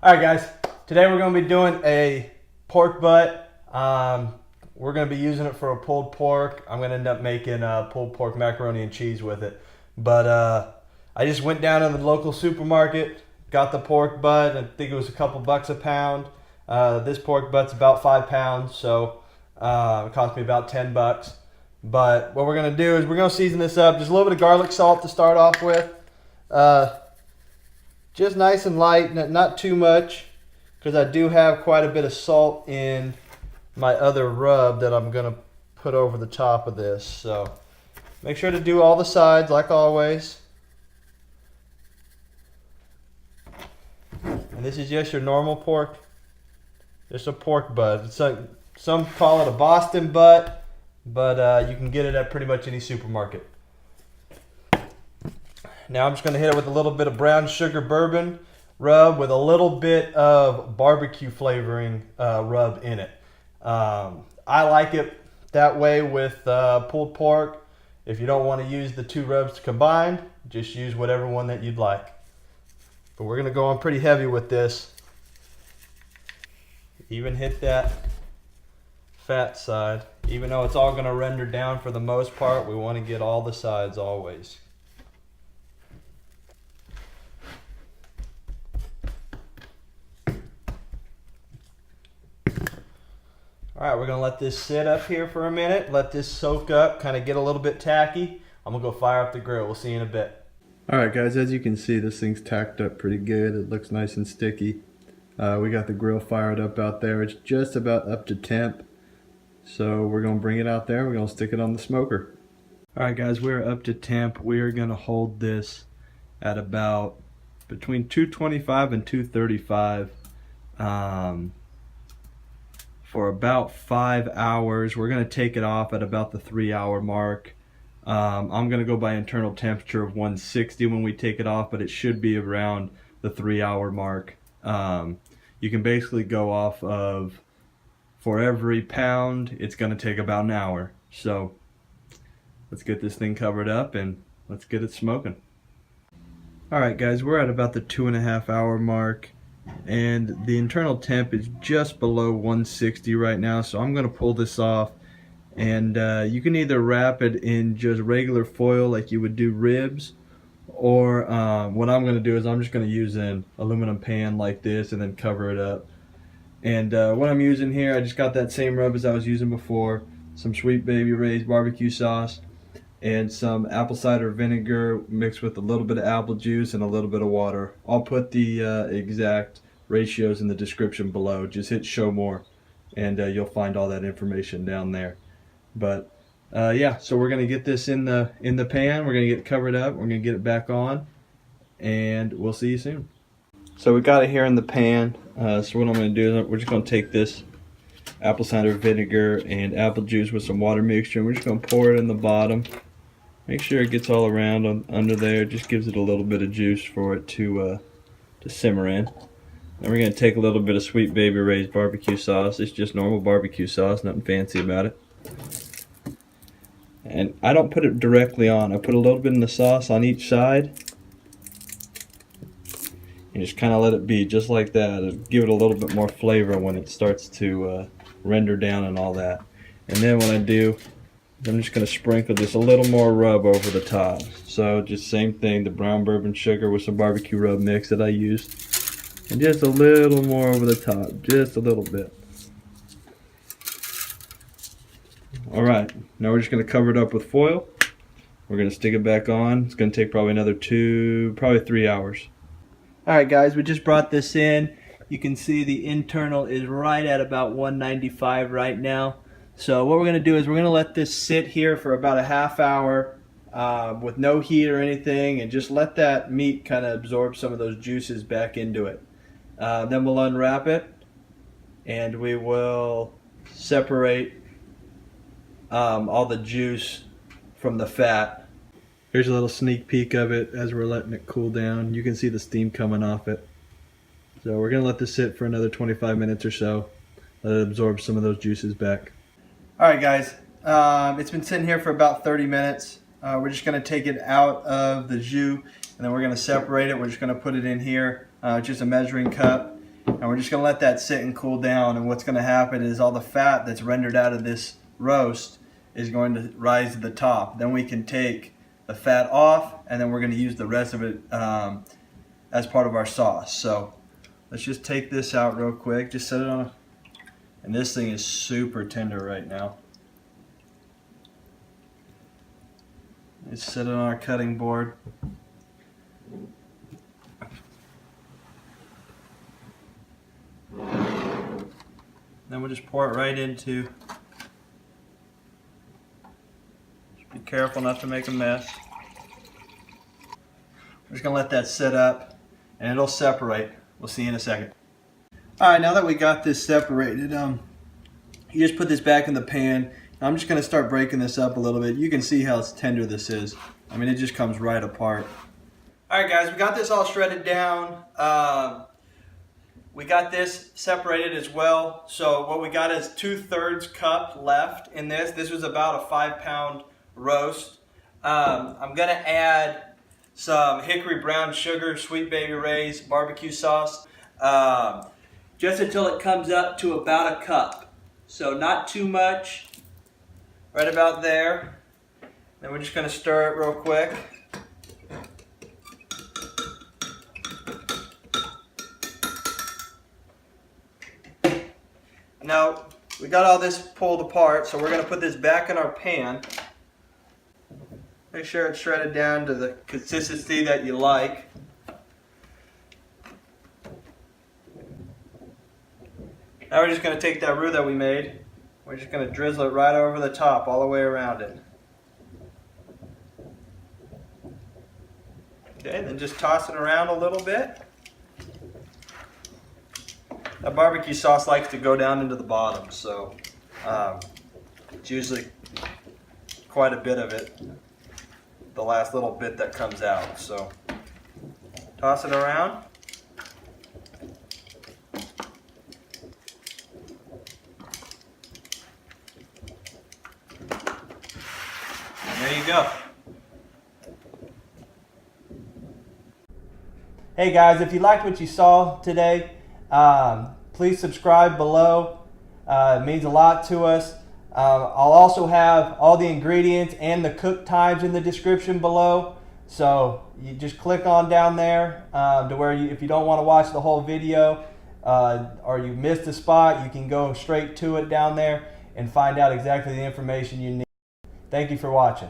All right, guys. Today we're going to be doing a pork butt. We're going to be using it for a pulled pork. I'm going to end up making pulled pork macaroni and cheese with it. But I just went down to the local supermarket, got the pork butt. I think it was a couple bucks a pound. This pork butt's about 5 pounds, so it cost me about 10 bucks. But what we're going to do is we're going to season this up. Just a little bit of garlic salt to start off with. Just nice and light, not too much, because I do have quite a bit of salt in my other rub that I'm going to put over the top of this. So make sure to do all the sides like always. And this is just your normal pork. Just a pork butt. It's like, some call it a Boston butt, but you can get it at pretty much any supermarket. Now I'm just going to hit it with a little bit of brown sugar bourbon rub with a little bit of barbecue flavoring rub in it. I like it that way with pulled pork. If you don't want to use the two rubs combined, just use whatever one that you'd like. But we're going to go on pretty heavy with this. Even hit that fat side. Even though it's all going to render down for the most part, we want to get all the sides always. All right, we're gonna let this sit up here for a minute, let this soak up, kind of get a little bit tacky. I'm gonna go fire up the grill. We'll see you in a bit. All right, guys, as you can see, this thing's tacked up pretty good. It looks nice and sticky. We got the grill fired up out there. It's just about up to temp. So we're gonna bring it out there. We're gonna stick it on the smoker. All right, guys, we're up to temp. We are gonna hold this at about between 225 and 235. For about 5 hours. We're going to take it off at about the 3-hour mark. I'm going to go by internal temperature of 160 when we take it off, but it should be around the 3-hour mark. You can basically go off of, for every pound, it's going to take about an hour. So let's get this thing covered up and let's get it smoking. All right, guys, we're at about the 2.5-hour mark. And the internal temp is just below 160 right now, so I'm going to pull this off. And you can either wrap it in just regular foil like you would do ribs, or what I'm going to do is I'm just going to use an aluminum pan like this and then cover it up. And what I'm using here, I just got that same rub as I was using before, some Sweet Baby Ray's barbecue sauce, and some apple cider vinegar mixed with a little bit of apple juice and a little bit of water. I'll put the exact ratios in the description below. Just hit show more and you'll find all that information down there. But yeah, so we're gonna get this in the pan. We're gonna get it covered up. We're gonna get it back on, and we'll see you soon. So we got it here in the pan. So what I'm gonna do is we're just gonna take this apple cider vinegar and apple juice with some water mixture, and we're just gonna pour it in the bottom. Make sure it gets all around under there. It just gives it a little bit of juice for it to simmer in. Then we're going to take a little bit of Sweet Baby Ray's barbecue sauce. It's just normal barbecue sauce, nothing fancy about it. And I don't put it directly on. I put a little bit in the sauce on each side. And just kind of let it be just like that. It'll give it a little bit more flavor when it starts to render down and all that. And then what I do, I'm just going to sprinkle just a little more rub over the top. So just same thing, the brown bourbon sugar with some barbecue rub mix that I used. And just a little more over the top, just a little bit. Alright, now we're just going to cover it up with foil. We're going to stick it back on. It's going to take probably another 3 hours. Alright, guys, we just brought this in. You can see the internal is right at about 195 right now. So what we're going to do is we're going to let this sit here for about a half hour with no heat or anything, and just let that meat kind of absorb some of those juices back into it. Then we'll unwrap it and we will separate all the juice from the fat. Here's a little sneak peek of it as we're letting it cool down. You can see the steam coming off it. So we're going to let this sit for another 25 minutes or so. Let it absorb some of those juices back. Alright, guys, it's been sitting here for about 30 minutes. We're just going to take it out of the jus, and then we're going to separate it. We're just going to put it in here, just a measuring cup. And we're just going to let that sit and cool down. And what's going to happen is all the fat that's rendered out of this roast is going to rise to the top. Then we can take the fat off, and then we're going to use the rest of it as part of our sauce. So let's just take this out real quick. Just set it on and this thing is super tender right now. Let's set it on our cutting board. Then we'll just pour it right into. Just be careful not to make a mess. We're just gonna let that sit up and it'll separate. We'll see you in a second. Alright, now that we got this separated, you just put this back in the pan. I'm just gonna start breaking this up a little bit. You can see how tender this is. I mean, it just comes right apart. Alright guys, we got this all shredded down. We got this separated as well. So what we got is 2/3 cup left in this. This was about a 5-pound roast. I'm gonna add some hickory brown sugar, Sweet Baby Ray's barbecue sauce, just until it comes up to about a cup. So not too much, right about there. Then we're just gonna stir it real quick. Now, we got all this pulled apart, so we're going to put this back in our pan. Make sure it's shredded down to the consistency that you like. Now we're just going to take that roux that we made. We're just going to drizzle it right over the top, all the way around it. Okay, then just toss it around a little bit. That barbecue sauce likes to go down into the bottom, so it's usually quite a bit of it, the last little bit that comes out. So toss it around. And there you go. Hey guys, if you liked what you saw today, please subscribe below. It means a lot to us. I'll also have all the ingredients and the cook times in the description below. So you just click on down there to where if you don't want to watch the whole video or you missed a spot, you can go straight to it down there and find out exactly the information you need. Thank you for watching.